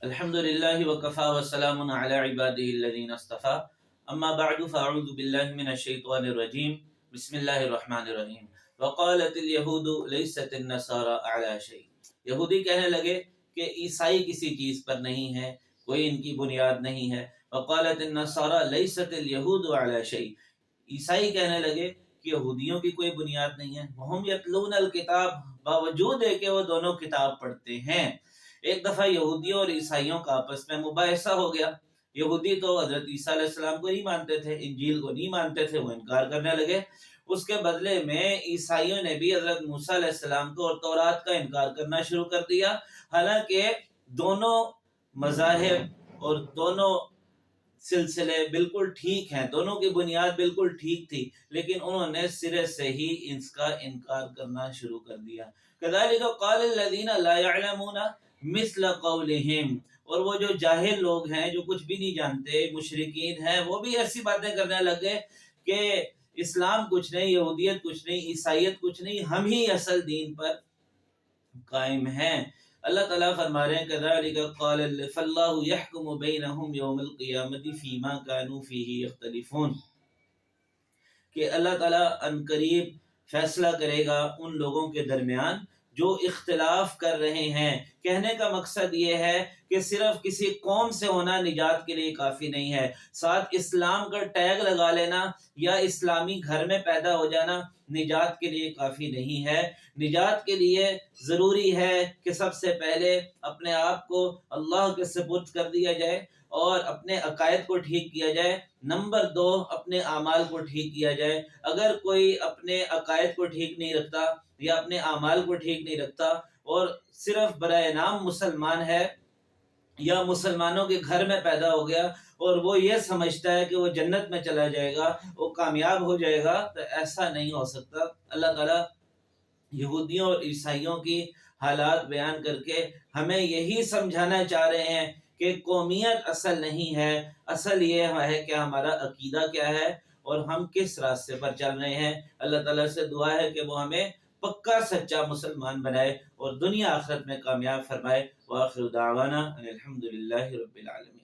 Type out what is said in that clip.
الحمد لله وكفى وسلام على عباده الذين اصطفى اما بعد فاعوذ بالله من الشيطان الرجيم بسم الله الرحمن الرحیم وقالت اليهود ليست النصارى على شيء. یہودی کہنے لگے کہ عیسائی کسی چیز پر نہیں ہے، کوئی ان کی بنیاد نہیں ہے. وقالت النصارى ليست اليهود على شيء. عیسائی کہنے لگے کہ یہودیوں کی کوئی بنیاد نہیں ہے. وهم يتلون الكتاب، باوجود ہے کہ وہ دونوں کتاب پڑھتے ہیں. ایک دفعہ یہودیوں اور عیسائیوں کا آپس میں مباحثہ ہو گیا. یہودی تو حضرت عیسیٰ علیہ السلام کو نہیں مانتے تھے، انجیل کو نہیں مانتے تھے، وہ انکار کرنے لگے. اس کے بدلے میں عیسائیوں نے بھی حضرت موسیٰ علیہ السلام کو اور تورات کا انکار کرنا شروع کر دیا. حالانکہ دونوں مذاہب اور دونوں سلسلے بالکل ٹھیک ہیں، دونوں کی بنیاد بالکل ٹھیک تھی، لیکن انہوں نے سرے سے ہی اس کا انکار کرنا شروع کر دیا. كذلك قال الذين لا يعلمون مثل قولهم. اور وہ جو جاہل لوگ ہیں، جو کچھ بھی نہیں جانتے، مشرکین ہیں، وہ بھی ایسی باتیں کرنے لگے کہ اسلام کچھ نہیں، یہودیت کچھ نہیں، عیسائیت کچھ نہیں، ہم ہی اصل دین پر قائم ہیں. اللہ تعالیٰ فرما رہے ہیں كذلك قال فالله يحكم بينهم يوم القيامة فيما كانوا فيه يختلفون، کہ اللہ تعالیٰ عنقریب فیصلہ کرے گا ان لوگوں کے درمیان جو اختلاف کر رہے ہیں. کہنے کا مقصد یہ ہے کہ صرف کسی قوم سے ہونا نجات کے لیے کافی نہیں ہے، ساتھ اسلام کا ٹیگ لگا لینا یا اسلامی گھر میں پیدا ہو جانا نجات کے لیے کافی نہیں ہے. نجات کے لیے ضروری ہے کہ سب سے پہلے اپنے آپ کو اللہ کے سپرد کر دیا جائے اور اپنے عقائد کو ٹھیک کیا جائے. نمبر 2، اپنے اعمال کو ٹھیک کیا جائے. اگر کوئی اپنے عقائد کو ٹھیک نہیں رکھتا یا اپنے اعمال کو ٹھیک نہیں رکھتا اور صرف برائے نام مسلمان ہے یا مسلمانوں کے گھر میں پیدا ہو گیا اور وہ یہ سمجھتا ہے کہ وہ جنت میں چلا جائے گا، وہ کامیاب ہو جائے گا، تو ایسا نہیں ہو سکتا. اللہ تعالیٰ یہودیوں اور عیسائیوں کی حالات بیان کر کے ہمیں یہی سمجھانا چاہ رہے ہیں کہ قومیت اصل نہیں ہے، اصل یہ ہے کہ ہمارا عقیدہ کیا ہے اور ہم کس راستے پر چل رہے ہیں. اللہ تعالیٰ سے دعا ہے کہ وہ ہمیں پکا سچا مسلمان بنائے اور دنیا آخرت میں کامیاب فرمائے. وآخر دعوانا ان الحمد للہ رب العالمین.